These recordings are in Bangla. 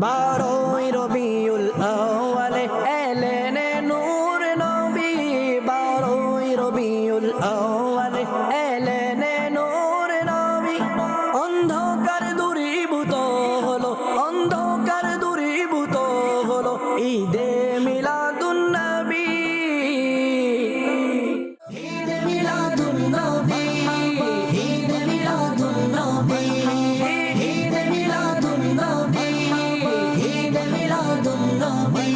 বারোই রবিউল আউয়ালে এলেনে নূর নবী, বারোই রবিউল আউয়ালে এলেনে নূর নবী। অন্ধকার দূরীভূত হলো, অন্ধকার দূরীভূত হলো ঈদে মিলাদুন নবী, ঈদে মিলাদুন নবী, ঈদে মিলাদুন নবী, ঈদে মিলাদুন নবী, ঈদে মিলাদুন নবী।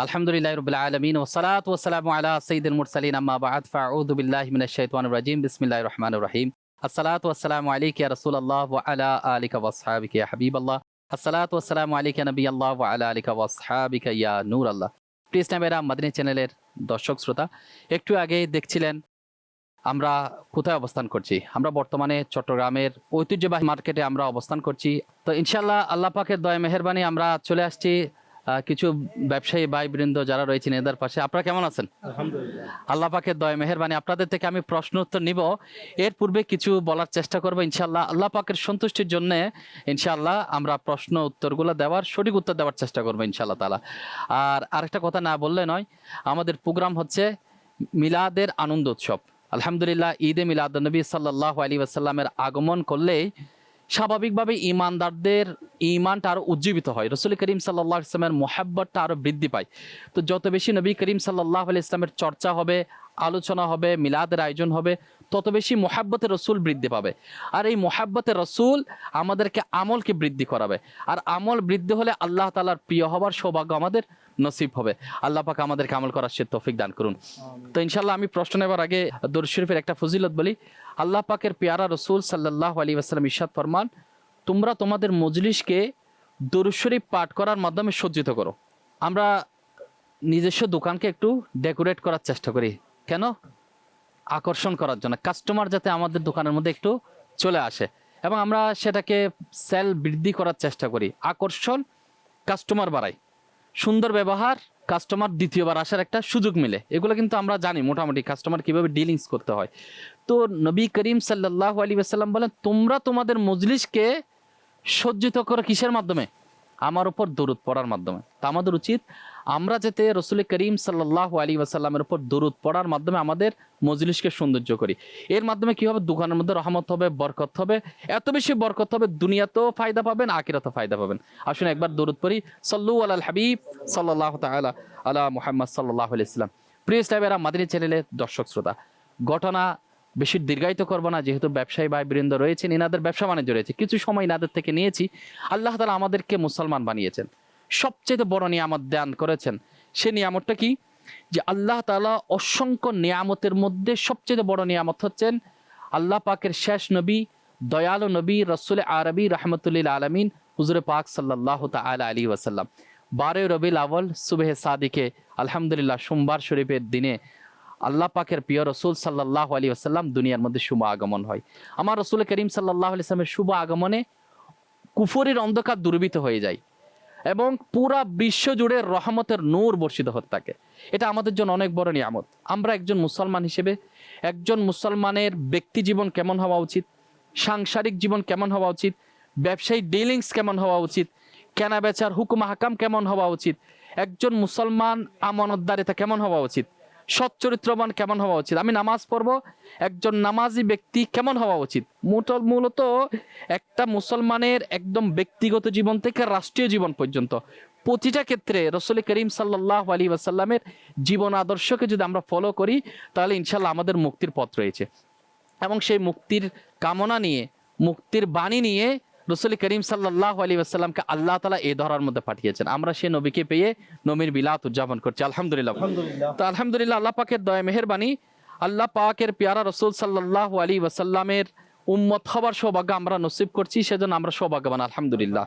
আলহামদুলিল্লাহি রাব্বিল আলামিন ওয়া সালাতু ওয়া সালামু আলা সাইয়্যিদিল মুরসালিন আম্মা বা'দ ফাআউযু বিল্লাহি মিনাশ শাইতানির রাজীম বিসমিল্লাহির রহমানির রহিম। আসসালাতু ওয়াসসালামু আলাইকা ইয়া রাসূলুল্লাহ ওয়া আলা আলিকা ওয়া আসহাবিকা ইয়া হাবিবাল্লাহ। আসসালাতু ওয়াসসালামু আলাইকা নবিয়াল্লাহ ওয়া আলা আলিকা ওয়া আসহাবিকা ইয়া নূরাল্লাহ। প্রিয় ইসলামেরা, মাদানী চ্যানেলের দর্শক শ্রোতা, একটু আগে দেখছিলেন আমরা কোথায় অবস্থান করছি। আমরা বর্তমানে চট্টগ্রামের ঐতিহ্যবাহী মার্কেটে আমরা অবস্থান করছি। তো ইনশাআল্লাহ আল্লাহ পাকের দয়া মেহেরবানি আমরা চলে আসছি কিছু ব্যবসায়ী ভাই বৃন্দ যারা রয়েছেন এদের পাশে। আপনারা কেমন আছেন? আলহামদুলিল্লাহ। আল্লাহ পাকের দয়া মেহেরবানি আপনাদের থেকে আমি প্রশ্ন উত্তর নিব। এর পূর্বে কিছু বলার চেষ্টা করবো ইনশাআল্লাহ। আল্লাহ পাকের সন্তুষ্টির জন্য ইনশাআল্লাহ আমরা প্রশ্ন উত্তরগুলো দেওয়ার, সঠিক উত্তর দেওয়ার চেষ্টা করবো ইনশাআল্লাহ তাআলা। আর আরেকটা কথা না বললে নয়, আমাদের প্রোগ্রাম হচ্ছে মিলাদের আনন্দ উৎসব। আলহামদুলিল্লাহ, ঈদে মিলাদুন নবী সাল্লাল্লাহু আলাইহি ওয়াসাল্লামের আগমন করলেই স্বাভাবিকভাবে ইমানদারদের ইমানটা আরো উজ্জীবিত হয়, রাসূল করিম সাল্লাল্লাহু আলাইহি ওয়াসাল্লামের মুহাব্বতটা আরো বৃদ্ধি পায়। তো যত বেশি নবী করিম সাল্লাল্লাহু আলাইহি ওয়াসাল্লামের চর্চা হবে, আলোচনা হবে, মিলাদের আয়োজন হবে, তত বেশি মুহাব্বতে রসুল বৃদ্ধি পাবে। আর এই মুহাব্বতে রসুল আমাদেরকে আমলকে বৃদ্ধি করাবে। আর আমল বৃদ্ধি হলে আল্লাহ তাআলার প্রিয় হবার সৌভাগ্য আমাদের নসিব হবে। আল্লাহ পাক আমাদেরকে আমল করার সে তৌফিক দান করুন। তো ইনশাআল্লাহ আমি প্রশ্ন নেবার আগে দরুদ শরীফের একটা ফজিলত বলি। আল্লাহ পাকের পেয়ারা রসুল সাল্লাল্লাহু আলাইহি ওয়াসাল্লাম ইরশাদ ফরমান, তোমরা তোমাদের মজলিসকে দরুদ শরীফ পাঠ করার মাধ্যমে সজ্জিত করো। আমরা নিজস্ব দোকানকে একটু ডেকোরেট করার চেষ্টা করি, কেন? আকর্ষণ করার জন্য, কাস্টমার যাতে আমাদের দোকানের মধ্যে একটু চলে আসে, এবং আমরা সেটাকে সেল বৃদ্ধি করার চেষ্টা করি। আকর্ষণ কাস্টমার বাড়াই, সুন্দর ব্যবহার কাস্টমার দ্বিতীয়বার আসার একটা সুযোগ মিলে। এগুলো কিন্তু আমরা জানি মোটামুটি কাস্টমার কিভাবে ডিলিংস করতে হয়। তো নবী করিম সাল্লাল্লাহু আলাইহি ওয়াসাল্লাম বলেন, তোমরা তোমাদের মজলিসকে সজ্জিত করো কিসের মাধ্যমে? আমার উপর দরুদ পড়ার মাধ্যমে। তা আমাদের উচিত আমরা যাতে রাসূল করিম সাল্লাল্লাহু আলাইহি ওয়াসাল্লামের উপর দরুদ পড়ার মাধ্যমে আমাদের মজলিসকে সৌন্দর্য করি। এর মাধ্যমে কি হবে? দোকানের মধ্যে রহমত হবে, বরকত হবে। এত বেশি বরকত হবে, দুনিয়াতেও ফায়দা পাবেন, আখিরাতেও ফায়দা পাবেন। আসুন একবার দরুদ পড়ি। সাল্লু আলাল হাবিব সাল্লাল্লাহু তাআলা আলা মুহাম্মদ সাল্লাল্লাহু আলাইহি ওয়াসাল্লাম। প্রিয় ইসলামেরা, মাদানী চ্যানেলের দর্শক শ্রোতা, ঘটনা বেশি দীর্ঘায়িত করবো না, যেহেতু ব্যবসায়ী ভাই বৃন্দ রয়েছেন, ইনাদের ব্যবসা বাণিজ্য রয়েছে, কিছু সময় ইনাদের থেকে নিয়েছি। আল্লাহ তাআলা আমাদেরকে মুসলমান বানিয়েছেন, সবচেয়ে বড় নিয়ামত দান করেছেন। সে নিয়ামতটা কি? যে আল্লাহ তাআলা অসংখ্য নিয়ামতের মধ্যে সবচেয়ে বড় নিয়ামত হচ্ছেন আল্লাহ পাকের শেষ নবী, দয়ালু নবী, রাসূল আরবি রাহমাতুল্লিল আলামিন হুজুরে পাক সাল্লাল্লাহু তাআলা আলাইহি ওয়াসাল্লাম। 12 রবিউল আউয়াল সুবহে সাদিকে, আলহামদুলিল্লাহ, সোমবার শরীফের দিনে আল্লাহ পাকের প্রিয় রসুল সাল্লাল্লাহু আলাইহি ওয়াসাল্লাম দুনিয়ার মধ্যে শুভ আগমন হয়। আমার রসুল করিম সাল্লাল্লাহু আলাইহি ওয়াসাল্লামের শুভ আগমনে কুফরের অন্ধকার দূরীভূত হয়ে যায় এবং পুরা বিশ্ব জুড়ে রহমতের নূর বর্ষিত হতে থাকে। এটা আমাদের জন্য অনেক বড় নিয়ামত। আমরা একজন মুসলমান হিসেবে, একজন মুসলমানের ব্যক্তি জীবন কেমন হওয়া উচিত, সাংসারিক জীবন কেমন হওয়া উচিত, ব্যবসায়িক ডিলিংস কেমন হওয়া উচিত, কেনা বেচার হুকুম হাকাম কেমন হওয়া উচিত, একজন মুসলমান আমানতদারিতা কেমন হওয়া উচিত, সচ্চরিত্রবান কেমন হওয়া উচিত, আমি নামাজ পড়বো, একজন নামাজি ব্যক্তি কেমন হওয়া উচিত। মূলত একটা মুসলমানের একদম ব্যক্তিগত জীবন থেকে রাষ্ট্রীয় জীবন পর্যন্ত প্রতিটা ক্ষেত্রে রাসূল করিম সাল্লাল্লাহু আলাইহি ওয়াসাল্লামের জীবন আদর্শকে যদি আমরা ফলো করি, তাহলে ইনশাআল্লাহ আমাদের মুক্তির পথ রয়েছে। এবং সেই মুক্তির কামনা নিয়ে, মুক্তির বাণী নিয়ে রাসূল করিম সাল্লাল্লাহু আলাইহি ওয়াসাল্লামকে আল্লাহ তাআলা এই ধরার মধ্যে পাঠিয়েছেন। আমরা সেই নবীকে পেয়ে নবীর বিলাত উদযাপন করছি, আলহামদুলিল্লাহ। তো আলহামদুলিল্লাহ, আল্লাহ পাকের দয়া মেহেরবানি, আল্লাহ পাকের পেয়ারা রাসূল সাল্লাল্লাহু আলাইহি ওয়াসাল্লামের উম্মত হবার সৌভাগ্য আমরা নসিব করছি, সেজন্য আমরা সৌভাগ্যবান, আলহামদুলিল্লাহ।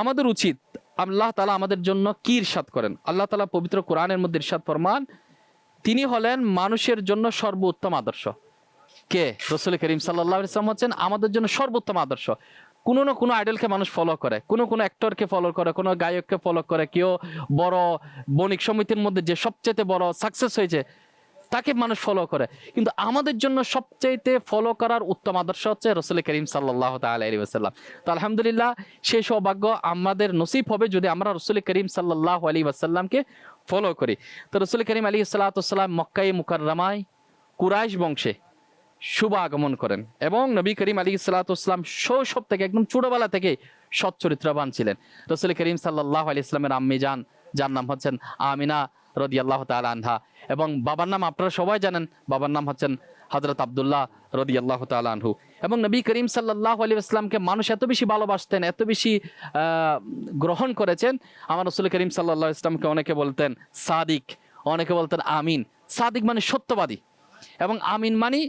আমাদের উচিত, আল্লাহ তাআলা আমাদের জন্য কি ইরশাদ করেন? আল্লাহ তাআলা পবিত্র কোরআনের মধ্যে ইরশাদ ফরমান, তিনি হলেন মানুষের জন্য সর্বোত্তম আদর্শ। কে? রাসূল করিম সাল্লাল্লাহু আলাইহি ওয়াসাল্লাম হচ্ছেন আমাদের জন্য সর্বোত্তম আদর্শ। কোনো না কোনো আইডলকে মানুষ ফলো করে, কোনো অ্যাক্টরকে ফলো করে, কোনো গায়ককে ফলো করে, কেউ বড় বণিক সমিতির মধ্যে যে সবচেয়ে বড় সাকসেস হয়েছে তাকে মানুষ ফলো করে। কিন্তু আমাদের জন্য সবচাইতে ফলো করার উত্তম আদর্শ হচ্ছে রাসূল করিম সাল্লাল্লাহু তাআলা আলাইহি ওয়াসাল্লাম। তো আলহামদুলিল্লাহ সেই সৌভাগ্য আমাদের নসিব হবে যদি আমরা রাসূল করিম সাল্লাল্লাহু আলাইহি ওয়াসাল্লামকে ফলো করি। তো রাসূল করিম আলাইহিস সালাতু ওয়াস সালাম মক্কায়ে মুকাররমায় কুরাইশ বংশে শুভ আগমন করেন এবং নবী করিম আলাইহিস সালাতু ওয়াস সালাম শৈশব থেকে একদম ছোটবেলা থেকে সৎ চরিত্রবান ছিলেন। রাসূল করিম সাল্লাল্লাহু আলাইহি ওয়াসাল্লামের আম্মি যান, যার নাম হচ্ছেন আমিনা রাদিয়াল্লাহু তাআলা আনহা, এবং বাবার নাম আপনারা সবাই জানেন, বাবার নাম হচ্ছেন হযরত আব্দুল্লাহ রাদিয়াল্লাহু তাআলা আনহু। এবং নবী করিম সাল্লাল্লাহু আলাইহি ওয়াসাল্লামকে মানুষ এত বেশি ভালোবাসতেন, এত বেশি গ্রহণ করেছেন। আমার রাসূল করিম সাল্লাল্লাহু আলাইহি ওয়াসাল্লামকে অনেকে বলতেন সাদিক, অনেকে বলতেন আমিন। সাদিক মানে সত্যবাদী এবং আমিন মানে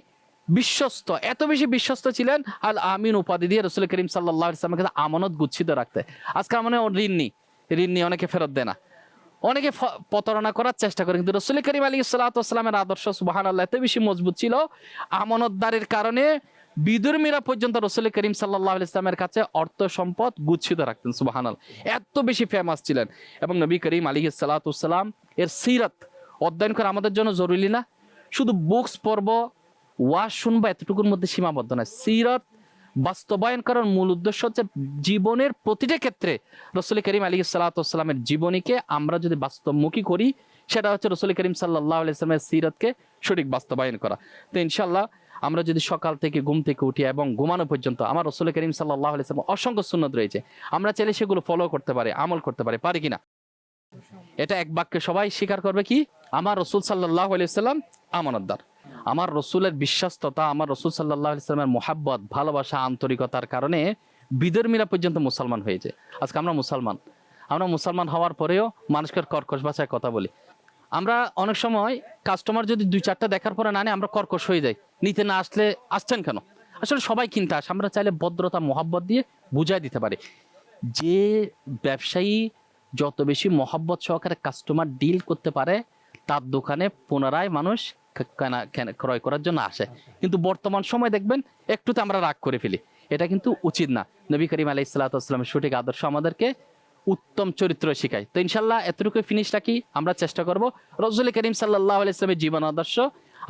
বিশ্বস্ত। এত বেশি বিশ্বস্ত ছিলেন আল আমিন উপাধি দিয়ে রাসূল করিম সাল্লাল্লাহু আলাইহি ওয়াসাল্লামের কাছে আমানত গুচ্ছিত রাখতে। আজকে মানে ঋণ নিয়ে অনেকে ফেরত দেয় না, অনেকে প্রতারণা করার চেষ্টা করে, কিন্তু রাসূল করিম আলাইহিস সালাতু ওয়াস সালামের আদর্শ সুবহানাল্লাহ এত বেশি মজবুত ছিল, আমানতদারির কারণে বিধর্মীরা পর্যন্ত রাসূল করিম সাল্লাল্লাহু আলাইহি ওয়াসাল্লামের কাছে অর্থ সম্পদ গুচ্ছিত রাখতেন। সুবহানাল্লাহ, এত বেশি ফেমাস ছিলেন। এবং নবী করিম আলাইহিস সালাতু ওয়াস সালাম এর সিরাত অধ্যয়ন করা আমাদের জন্য জরুরি না, শুধু বুকস পড়ব ওয়াজ শুনবো এতটুকুর মধ্যে সীমাবদ্ধ নয়। সিরাত বাস্তবায়ন করার মূল উদ্দেশ্য হচ্ছে জীবনের প্রতিটা ক্ষেত্রে রাসূল করিম আলাইহিস সালাতু ওয়াস সালামের জীবনীকে আমরা যদি বাস্তবমুখী করি, সেটা হচ্ছে রাসূল করিম সাল্লাল্লাহু আলাইহি ওয়াসাল্লামের সিরাতকে সঠিক বাস্তবায়ন করা। তো ইনশাআল্লাহ আমরা যদি সকাল থেকে ঘুম থেকে উঠি এবং ঘুমানো পর্যন্ত আমার রাসূল করিম সাল্লাল্লাহু আলাইহি ওয়াসাল্লাম অসংখ্য সুন্নাত রয়েছে, আমরা চাইলে সেগুলো ফলো করতে পারি, আমল করতে পারি, পারি কিনা? এটা এক বাক্যে সবাই স্বীকার করবে কি আমার রাসূল সাল্লাল্লাহু আলাইহি ওয়াসাল্লাম আমানতদার। আমার রসুলের বিশ্বাসতা, আমার রসুল সাল্লাল্লাহু আলাইহি ওয়াসাল্লামের মোহাব্বত, ভালোবাসা, আন্তরিকতার কারণে বিধর্মীরা পর্যন্ত মুসলমান হয়েছে। আজকে আমরা মুসলমান হওয়ার পরেও মানুষকে কর্কশ ভাষায় কথা বলি। আমরা অনেক সময় কাস্টমার যদি 2-4টা দেখার পরে না নেয়, আমরা কর্কশ হয়ে যাই, নিতে না আসলে আসছেন কেন? আসলে সবাই কিনতে আসে, আমরা চাইলে ভদ্রতা মোহাব্বত দিয়ে বুঝাই দিতে পারি। যে ব্যবসায়ী যত বেশি মোহাব্বত সহকারে কাস্টমার ডিল করতে পারে, তার দোকানে পুনরায় মানুষ ক্রয় করার জন্য আসে। কিন্তু বর্তমান সময় দেখবেন একটুতে আমরা রাগ করে ফেলি, এটা কিন্তু উচিত না। নবী করিম আলাইহিস সালাতু ওয়াস সালামের সঠিক আদর্শ আমাদেরকে উত্তম চরিত্র শিখায়। তো ইনশাআল্লাহ এতটুকু ফিনিশ রাখি, আমরা চেষ্টা করব রাসূল করিম সাল্লাল্লাহু আলাইহি ওয়াসাল্লামের জীবন আদর্শ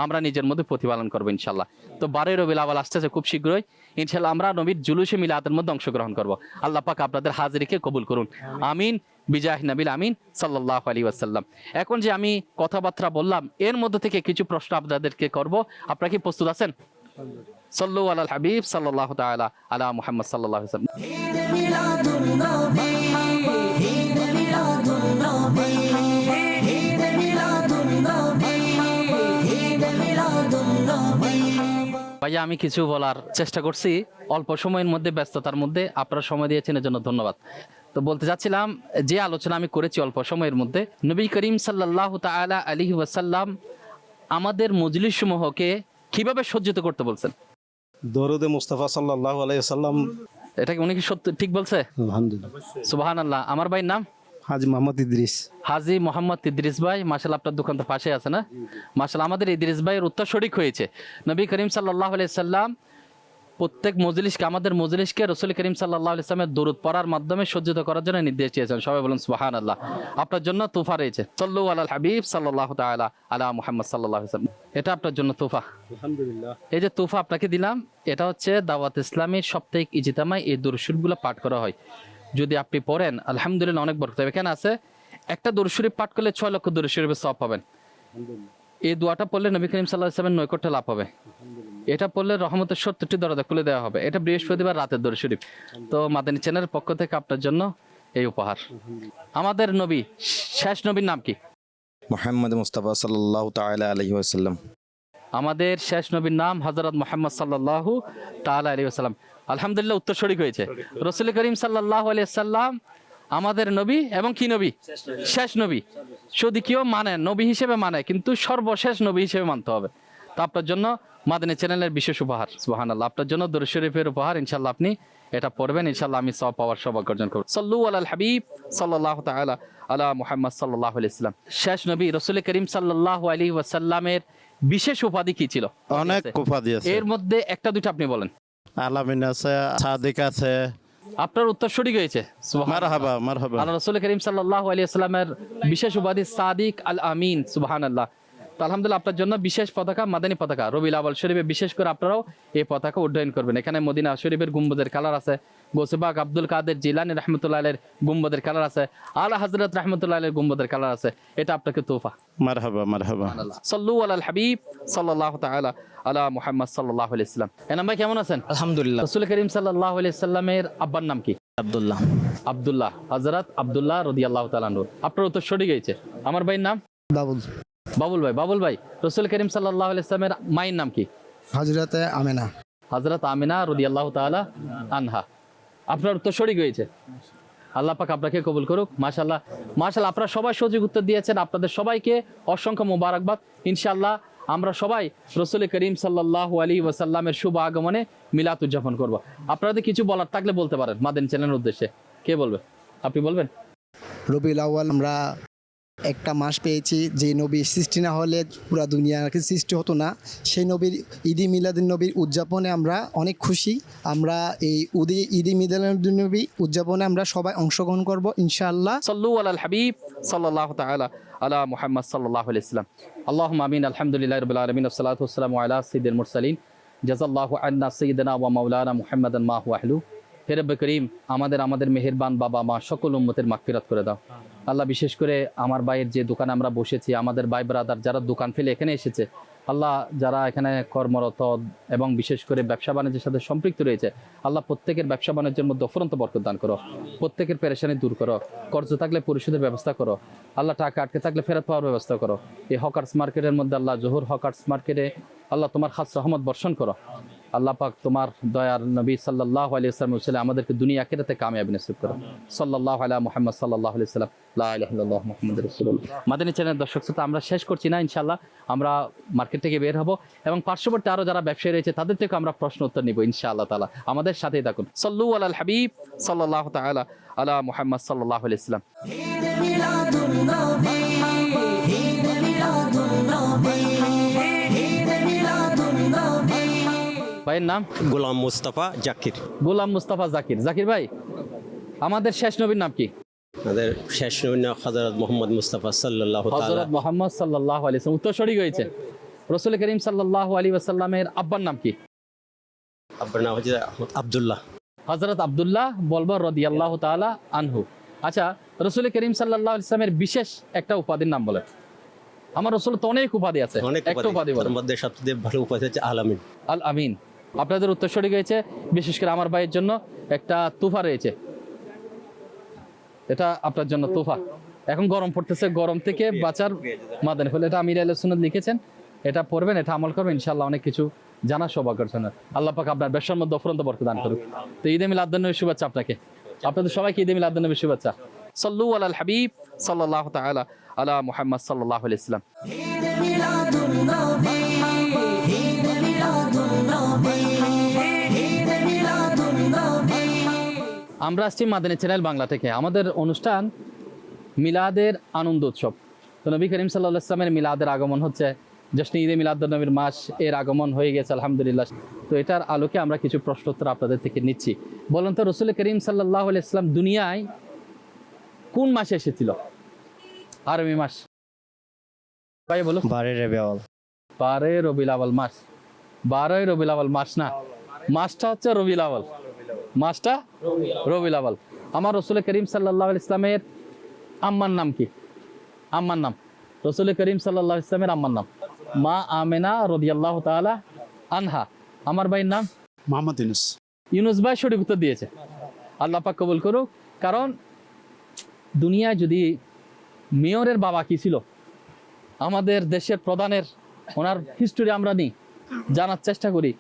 আমরা নিজের মধ্যে প্রতিপালন করব ইনশাআল্লাহ। তো 12 রবিউল আউয়াল আসতেছে খুব শীঘ্রই, ইনশাআল্লাহ আমরা নবীর জুলুসে মিলাদের মধ্যে অংশগ্রহণ করব। আল্লাহ পাক আপনাদের হাজিরিকে কবুল করুন, আমিন বিজাহ নবিল আমিন সাল্লাল্লাহু আলাইহি ওয়াসাল্লাম। এখন যে আমি কথাবার্তা বললাম এর মধ্যে থেকে কিছু প্রশ্ন আপনাদেরকে করব, আপনারা কি প্রস্তুত আছেন? সাল্লু আলাল হাবিব সাল্লাল্লাহু তাআলা আলা মুহাম্মদ সাল্লাল্লাহু আলাইহি ওয়াসাল্লাম। ঈদ মিলাদুন নবী, ঈদ মিলাদুন নবী, ঈদ মিলাদুন নবী, ঈদ মিলাদুন নবী। ভাইয়া আমি কিছু বলার চেষ্টা করছি অল্প সময়ের মধ্যে, ব্যস্ততার মধ্যে, আপনারা সময় দিয়েছেন এর জন্য ধন্যবাদ। তো বলতে চাচ্ছিলাম যে আলোচনা আমি করেছি অল্প সময়ের মধ্যে, নবী করিম সাল্লাল্লাহু তাআলা আলাইহি ওয়াসাল্লাম আমাদের মজলিস সমূহকে কিভাবে সজ্জিত করতে বলছেন? দরুদে মুস্তাফা সাল্লাল্লাহু আলাইহি ওয়াসাল্লাম। এটা কি উনি কি সত্য ঠিক বলছে? আলহামদুলিল্লাহ। সুবহানাল্লাহ। আমার ভাইয়ের নাম হাজী মোহাম্মদ ইদ্রিস। হাজী মোহাম্মদ ইদ্রিস ভাই, মাশাআল্লাহ আপনার দোকান তো পাশে আছে না? মাশাআল্লাহ, আমাদের ইদ্রিস ভাইয়ের উত্তর সঠিক হয়েছে। নবী করিম সাল্লাল্লাহু আলাইহি সাল্লাম প্রত্যেক মজলিসকে, আমাদের মজলিসকে রাসূল করিম সাল্লাল্লাহু আলাইহি সাল্লামের দরুদ পড়ার মাধ্যমে সজ্জিত করার জন্য নির্দেশ দিয়েছেন। সবাই বলুন সুবহানাল্লাহ। আপনার জন্য তোফা রয়েছে, সাল্লু আলাল হাবিব সাল্লাল্লাহু তাআলা আলা মুহাম্মদ সাল্লাল্লাহু আলাইহি সাল্লাম। এটা আপনার জন্য তোফা। আলহামদুলিল্লাহ। এই যে তোফা আপনাকে দিলাম, এটা হচ্ছে দাওয়াত ইসলামীর সাপ্তাহিক ইজতিমায় এই দরুদ শরীফগুলো পাঠ করা হয়। যদি আপনি পড়েন আলহামদুলিল্লাহ অনেক বরকত হবে। এখানে আছে একটা দরুদ শরীফ পাঠ করলে 6 লক্ষ দরুদ শরীফের সওয়াব পাবেন। এই দোয়াটা পড়লে নবী করিম সাল্লাল্লাহু আলাইহি ওয়াসাল্লামের নৈকট্য লাভ হবে। এটা পড়লে রহমতের 70টি দরজা খুলে দেওয়া হবে। এটা বৃহস্পতিবার রাতের দরুদ শরীফ। তো মাদানী চ্যানেলের পক্ষ থেকে আপনার জন্য এই উপহার। আমাদের নবী, শেষ নবীর নাম কি? মুহাম্মদ মুস্তাফা সাল্লাল্লাহু তাআলা আলাইহি ওয়াসাল্লাম। আমাদের শেষ নবীর নাম হযরত মুহাম্মদ সাল্লাল্লাহু তাআলা আলাইহি ওয়াসাল্লাম। আলহামদুলিল্লাহ উত্তর সঠিক হয়েছে। রাসূল করিম সাল্লাল্লাহু আলাইহি ওয়াসাল্লাম আমাদের নবী এবং কি নবী? শেষ নবী। যদি কেউ মানে নবী হিসেবে মানে, কিন্তু সর্বশেষ নবী হিসেবে মানতে হবে। তো আপনার জন্য মাদানী চ্যানেলের বিশেষ উপহার। সুবহানাল্লাহ, আপনার জন্য দরুদ শরীফের উপহার। ইনশাআল্লাহ আপনি এটা পড়বেন, ইনশাআল্লাহ আমি সওয়াব পাওয়ার সৌভাগ্য অর্জন করব। সাল্লু আলাল হাবিব সাল্লাল্লাহু তাআলা আলা মুহাম্মদ সাল্লাল্লাহু আলাইহি ওয়াসাল্লাম। শেষ নবী রাসূল করিম সাল্লাল্লাহু আলাইহি ওয়াসাল্লামের বিশেষ উপাধি কি ছিল? অনেক উপাধি আছে, এর মধ্যে একটা দুইটা আপনি বলেন। আলামিন আছে, সাদিক আছে। আপনার উত্তর সঠিক হয়েছে। মারহাবা মারহাবা। আল্লাহ রাসূল করিম সাল্লাল্লাহু আলাইহি ওয়াসাল্লামের বিশেষ উপাধি সাদিক আল আমিন। সুবহানাল্লাহ। তো আলহামদুলিল্লাহ আপনার জন্য বিশেষ পতাকা, মাদানী পতাকা রবিউল আউয়াল শরীফে বিশেষ করে আপনারাও এই পতাকা উড্ডয়ন করবেন। এখানে মদিনা শরীফের গুম্বদের কালার আছে, গোসবাক আব্দুল কাদের জিলানী রাহমাতুল্লাহ আলাইহির গুম্বদের কালার আছে, আলা হযরত রাহমাতুল্লাহ আলাইহির গুম্বদের কালার আছে। এটা আপনাকে তোফা। মারহাবা মারহাবা। সাল্লু আলাল হাবিব সাল্লাল্লাহু তাআলা আলা মুহাম্মদ সাল্লাল্লাহু আলাইহি ওয়াসাল্লাম। এনাম ভাই কেমন আছেন? আলহামদুলিল্লাহ। রাসূল করিম সাল্লাল্লাহু আলাইহি ওয়াসাল্লামের আব্বার নাম কি? আব্দুল্লাহ। আব্দুল্লাহ, হযরত আব্দুল্লাহ রাদিয়াল্লাহু তাআলা আনহু। আপনার উত্তর সঠিক হয়েছে। আমার ভাইয়ের নাম? বাবুল। বাবুল ভাই। বাবুল ভাই, রাসূল করিম সাল্লাল্লাহু আলাইহি ওয়াসাল্লামের মায়ের নাম কি? হযরতে আমেনা। হযরত আমিনা রাদিয়াল্লাহু তাআলা আনহা। আপনার উত্তর সঠিক হয়েছে। আল্লাহ পাক আপনাকে কবুল করুক। মাশাআল্লাহ মাশাআল্লাহ, আপনারা সবাই সঠিক উত্তর দিয়েছেন। আপনাদের সবাইকে অসংখ্য মোবারকবাদ। ইনশাআল্লাহ আমরা সবাই রাসূল করিম সাল্লাল্লাহু আলাইহি ওয়াসাল্লামের শুভ আগমনে মিলাদ উদযাপন করব। আপনাদের কিছু বলার থাকলে বলতে পারেন মাদানী চ্যানেলের উদ্দেশ্যে। কে বলবে? আপনি বলবেন। রবিউল আউয়াল আমরা একটা মাস পেয়েছি যে নবী সৃষ্টি না হলে পুরো দুনিয়া সৃষ্টি হতো না। সেই নবীর ঈদি মিলাদুন নবীর উদযাপনে আমরা অনেক খুশি। আমরা এই ঈদি মিলাদুন নবী উদযাপনে আমরা সবাই অংশগ্রহণ করব ইনশাআল্লাহ। সাল্লু আলাল হাবিব সাল্লাল্লাহু তাআলা আলা মুহাম্মদ সাল্লাল্লাহু আলাইহি ওয়াসাল্লাম। আল্লাহুম্মা আমিন। আলহামদুলিল্লাহি রাব্বিল আলামিন ওয়াসসালাতু ওয়াসসালামু আলা সাইয়্যিদিল মুরসালিন। জাযাল্লাহু আন্না সাইয়্যিদানা ওয়া মাওলানা মুহাম্মাদান মা হুয়া আহলু। হে রব্বে করিম, আমাদের মেহেরবান বাবা মা সকল উম্মতের মাগফিরাত করে দাও। আল্লাহ, বিশেষ করে আমার ভাইয়ের যে দোকানে আমরা বসেছি, আমাদের ভাই ব্রাদার যারা দোকান ফেলে এখানে এসেছে, আল্লাহ যারা এখানে কর্মরত এবং বিশেষ করে ব্যবসা বাণিজ্যের সাথে সম্পৃক্ত রয়েছে, আল্লাহ প্রত্যেকের ব্যবসা বাণিজ্যের মধ্যে অফুরন্ত বরকত দান করো। প্রত্যেকের পেরেশানি দূর করো। কর্জ থাকলে পরিশোধের ব্যবস্থা করো। আল্লাহ টাকা আটকে থাকলে ফেরত পাওয়ার ব্যবস্থা করো। এই হকার্স মার্কেটের মধ্যে আল্লাহ জোহর হকার্স মার্কেটে আল্লাহ তোমার খাস রহমত বর্ষণ করো। আল্লাহ পাক তোমার দয়ার নবী সাল্লাল্লাহু আলাইহি ওয়াসাল্লাম উসিলায় আমাদেরকে দুনিয়া আখিরাতে কামিয়াবি নসিব করো। সাল্লাল্লাহু আলা মুহাম্মদ সাল্লাল্লাহু আলাইহি ওয়াসাল্লাম। লা ইলাহা ইল্লাল্লাহু মুহাম্মাদুর রাসূলুল্লাহ। মাদানী চ্যানেল দর্শক শ্রোতা, আমরা শেষ করছি না, ইনশাআল্লাহ আমরা মার্কেট থেকে বের হব এবং পার্শ্ববর্তী আরো যারা ব্যবসায়ী রয়েছে তাদের থেকে আমরা প্রশ্ন উত্তর নিব ইনশাআল্লাহ তাআলা। আমাদের সাথেই থাকুন। সাল্লু আলাল হাবিব সাল্লাল্লাহু তাআলা আলা মুহাম্মদ সাল্লাল্লাহু আলাইহি ওয়াসাল্লাম। ঈদ মিলাদুন নবী, ঈদ মিলাদুন নবী, ঈদ মিলাদুন নবী। ভাইয়ের নাম? গোলাম মুস্তাফা জাকির। গোলাম মুস্তাফা জাকির। জাকির ভাই, আমাদের শেষ নবীর নাম কি? আমাদের শেষ নবী হযরত মুহাম্মদ মুস্তাফা সাল্লাল্লাহু তাআলা। হযরত মুহাম্মদ সাল্লাল্লাহু আলাইহি ওয়াসাল্লাম। উত্তর সঠিক হয়েছে। রাসূল করিম সাল্লাল্লাহু আলাইহি ওয়াসাল্লামের আব্বার নাম কি? আব্বার নাম হচ্ছে আব্দুল্লাহ। হযরত আব্দুল্লাহ বলবো রাদিয়াল্লাহু তাআলা আনহু। আচ্ছা, রাসূল করিম সাল্লাল্লাহু আলাইহি ওয়াসাল্লামের বিশেষ একটা উপাধির নাম বলেন। আমার রাসূল তো অনেক উপাধি আছে, অনেক একটা উপাধি বলেন। তার মধ্যে সবচেয়ে ভালো উপাধি হচ্ছে আল আমিন। আল আমিন। আপনাদের উত্তর সঠিক হয়েছে। বিশেষ করে আমার ভাইয়ের জন্য একটা তোফা রয়েছে, এটা আপনার জন্য তোফা। এখন গরম পড়তেছে, গরম থেকে বাঁচার মাদানী ফল, এটা আমির আহলে সুন্নাত লিখেছেন। এটা পড়বেন, এটা আমল করবেন, ইনশাআল্লাহ অনেক কিছু জানা সৌভাগ্য অর্জন হবে। আল্লাহ পাক আপনার ব্যবসার মধ্যে অফুরন্ত বরকত দান করুক। তো ঈদে মিলাদ নবীর শুভেচ্ছা আপনাকে, আপনাদের সবাইকে ঈদে মিলাদ নবীর শুভেচ্ছা। সাল্লু আলাল হাবিব সাল্লাল্লাহু তাআলা আলা মুহাম্মদ সাল্লাল্লাহু আলাইহি ওয়াসাল্লাম। ঈদ মিলাদুন নবী, ঈদ মিলাদুন নবী, ঈদ মিলাদুন নবী। আমরা আসছি মাদানী চ্যানেল বাংলা থেকে। আমাদের অনুষ্ঠান মিলাদের আনন্দ উৎসব। তো নবী করিম সাল্লাল্লাহু আলাইহি ওয়াসাল্লামের মিলাদের আগমন হচ্ছে, জাস্ট ঈদে মিলাদুন নবীর মাস এর আগমন হয়ে গেছে আলহামদুলিল্লাহ। তো এটার আলোকে আমরা কিছু প্রশ্ন উত্তর আপনাদের থেকে নিচ্ছি। বলুন তো, রাসূল করিম সাল্লাল্লাহু আলাইহি ওয়াসাল্লাম দুনিয়ায় কোন মাসে এসেছিল? আরবি মাস। ভাই বলো। 12 রবিউল আউয়াল। 12 রবিউল আউয়াল মাস। 12 রবিউল আউয়াল মাস না, মাসটা হচ্ছে রবিউল আউয়াল, মাসটা রবিউল আউয়াল। আমার রাসূল করিম সাল্লাল্লাহু আলাইহি ওয়াসাল্লামের আম্মার নাম কি? আম্মার নাম, রাসূল করিম সাল্লাল্লাহু আলাইহি ওয়াসাল্লামের আম্মার নাম মা আমেনা রাদিয়াল্লাহু তাআলা আনহা। আমার ভাইয়ের নাম? মোহাম্মদ ইউনুস। ইউনুস ভাই সঠিক উত্তর দিয়েছে। আল্লাহ পাক কবুল করুক। কারণ দুনিয়ায় যদি মেয়রের বাবা কি ছিল, আমাদের দেশের প্রধানের, ওনার হিস্টোরি আমরা নিই, জানার চেষ্টা করি।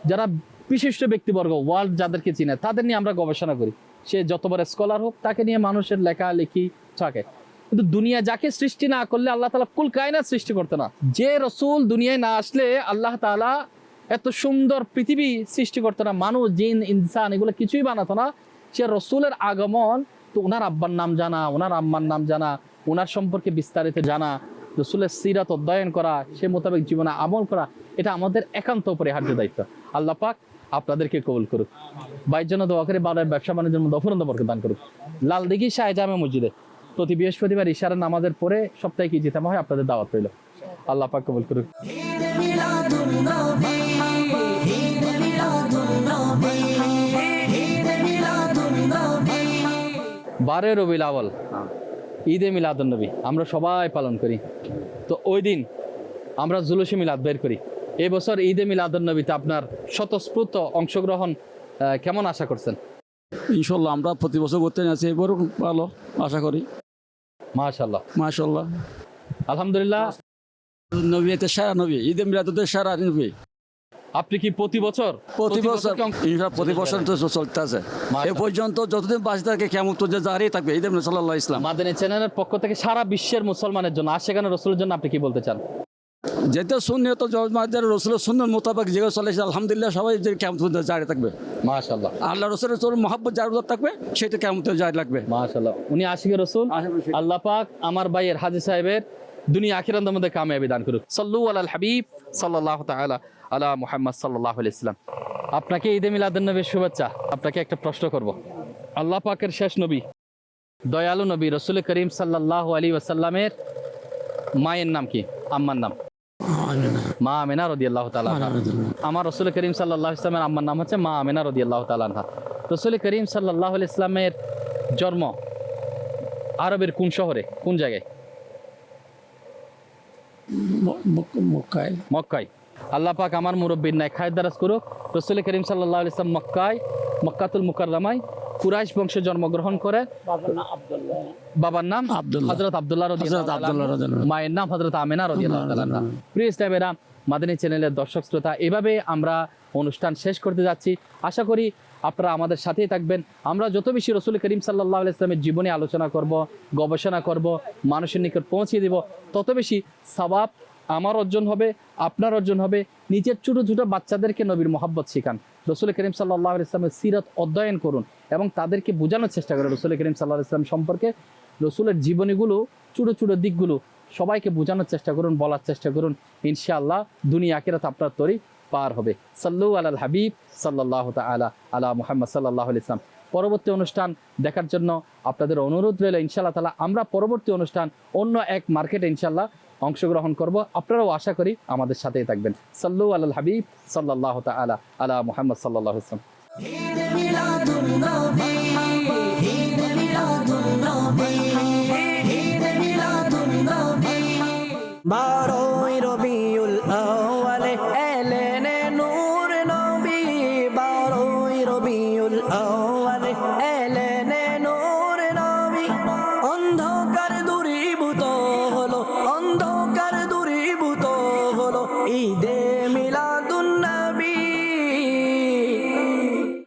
যারা বিশিষ্ট ব্যক্তিবর্গ, ওয়ার্ল্ড যাদেরকে চিনে, তাদের নিয়ে আমরা গবেষণা করি। সে যত বড় স্কলার হোক, তাকে নিয়ে মানুষের লেখালেখি থাকে। কিন্তু দুনিয়া যাকে সৃষ্টি না করলে আল্লাহ তাআলা কুল কায়নাত সৃষ্টি করতে না। যে রসুল দুনিয়ায় না আসলে আল্লাহ তাআলা এত সুন্দর পৃথিবী সৃষ্টি করতো না, মানুষ জিন ইনসান এগুলো কিছুই বানাতো না। সে রসুলের আগমন, তো ওনার আব্বার নাম জানা, ওনার আম্মার নাম জানা, ওনার সম্পর্কে বিস্তারিত জানা, রসুলের সিরাত অধ্যয়ন করা, সে মোতাবেক জীবনে আমল করা, এটা আমাদের একান্ত অপরিহার্য দায়িত্ব। আল্লাহ পাক আপনাদেরকে কবুল করুক। ভাইয়ের জন্য দোয়া করে, বাবার ব্যবসা বাণিজ্যের মধ্যে অফুরন্ত বরকত দান করুক। লালদিঘি শাহ জামে মসজিদে প্রতি বৃহস্পতিবার ইশারা নামাজের পরে সপ্তাহে কি জিতামা হয়, আপনাদের দাওয়াত রইল। আল্লাহ পাক কবুল করুক। ঈদ মিলাদুন নবী ঈদ মিলাদুন নবী ঈদ মিলাদুন নবী 12 রবিউল আউয়াল ঈদে মিলাদুন নবী আমরা সবাই পালন করি। তো ওই দিন আমরা জুলুসে মিলাদ বের করি। এই বছর ঈদে মিলাদুন নবীতে আপনার স্বতঃস্ফূর্ত অংশগ্রহণ কেমন আশা করছেন? ইনশাল্লাহ আমরা প্রতি বছর করতে আছি, এবারও ভালো আশা করি। মাশাআল্লাহ মাশাল্লাহ, আলহামদুলিল্লাহ। নবী এতে সারা নবী, ঈদে মিলাদুতে সারা নবী। আপনি কি প্রতি বছর প্রতি বছর কি অংশ- ইনশাল্লাহ প্রতি বছর তো চলতে আছে এ পর্যন্ত, যতদিন বাঁচতে থাকে কেমন তো জারি থাকবে ঈদে মিলাদ সাল্লাল্লাহু ইসলাম। মাদানী চ্যানেলের পক্ষ থেকে সারা বিশ্বের মুসলমানের জন্য আশিকানা রাসূলের জন্য আপনি কি বলতে চান? যেটা সুন্নিয়ত জমাতের রসুলের সুন্নাত মোতাবেক যেগুলো চলে আলহামদুলিল্লাহ সবাই যে কেমন জারি থাকবে। মাশাআল্লাহ আল্লাহ রসুলের তোর মহব্বত জারি থাকবে, সেটা কেমন জারি লাগবে। মাশাআল্লাহ। উনি আশিকের রাসূল। আল্লাহ পাক আমার ভাইয়ের হাজী সাহেবের দুনিয়া আখিরাতের মধ্যে কামিয়াবি দান করুক। সাল্লু আলাল হাবিব সাল্লাল্লাহু তাআলা আলা মুহাম্মদ সাল্লাল্লাহু আলাইহি ওয়াসাল্লাম। আপনাকে ঈদে মিলাদুন নবীর শুভেচ্ছা। আপনাকে একটা প্রশ্ন করব। আল্লাহ পাকের শেষ নবী দয়ালু নবী রাসূল করিম সাল্লাল্লাহু আলাইহি ওয়াসাল্লামের মায়ের নাম কি? আম্মার নাম মা আমিনা রাদিয়াল্লাহু তাআলা আনহা। আমার রাসূল করিম সাল্লাল্লাহু আলাইহি ওয়াসাল্লামের আম্মার নাম হচ্ছে মা আমিনা রাদিয়াল্লাহু তাআলা আনহা। রাসূল করিম সাল্লাল্লাহু আলাইহি ওয়াসাল্লামের জন্ম আরবের কোন শহরে, কোন জায়গায়? মক্কায়। আল্লাহ পাক আমার মুরব্বীর নাই খায়ের দারাজ করুক। রাসূল করিম সাল্লাল্লাহু আলাইহি ওয়াসাল্লাম মক্কাতুল মুকাররমায় কুরাইশ বংশে জন্মগ্রহণ করে। বাবার নাম হযরত আব্দুল্লাহ রাদিয়াল্লাহু তাআলা, মায়ের নাম হযরত আমিনা রাদিয়াল্লাহু তাআলা। প্রিয় ইসলামেরা, মাদানী চ্যানেলের দর্শক শ্রোতা, এভাবে আমরা অনুষ্ঠান শেষ করতে যাচ্ছি। আশা করি আপনারা আমাদের সাথেই থাকবেন। আমরা যত বেশি রাসূল করিম সাল্লাল্লাহু আলাইহি ওয়াসাল্লামের জীবনী আলোচনা করব, গবেষণা করব, মানুষের নিকট পৌঁছে দিব, তত বেশি সওয়াব আমার অর্জন হবে, আপনার অর্জন হবে। নিজের ছোট ছোট বাচ্চাদেরকে নবীর মহব্বত শিখান, রাসূল করিম সাল্লাল্লাহু আলাইহি ওয়াসাল্লামের সিরাত অধ্যয়ন করুন এবং তাদেরকে বোঝানোর চেষ্টা করুন রাসূল করিম সাল্লাল্লাহু আলাইহি ওয়াসাল্লাম সম্পর্কে। রাসূলের জীবনীগুলো, ছোট ছোট দিকগুলো সবাইকে বোঝানোর চেষ্টা করুন, বলার চেষ্টা করুন। ইনশাআল্লাহ দুনিয়া আখিরাত আপনার তরি পার হবে। সাল্লু আলাল হাবিব সাল্লাল্লাহু তাআলা আলা মুহাম্মদ সাল্লাল্লাহু আলাইহি ওয়াসাল্লাম। পরবর্তী অনুষ্ঠান দেখার জন্য আপনাদের অনুরোধ রইল। ইনশাআল্লাহ তাআলা আমরা পরবর্তী অনুষ্ঠান অন্য এক মার্কেটে ইনশাআল্লাহ অংশগ্রহণ করব। আপনারাও আশা করি আমাদের সাথেই থাকবেন। সাল্লু আলাল হাবিব সাল্লাল্লাহু তাআলা আলা মুহাম্মদ সাল্লাল্লাহু আলাইহি ওয়াসাল্লাম। ঈদ মিলাদুন নবী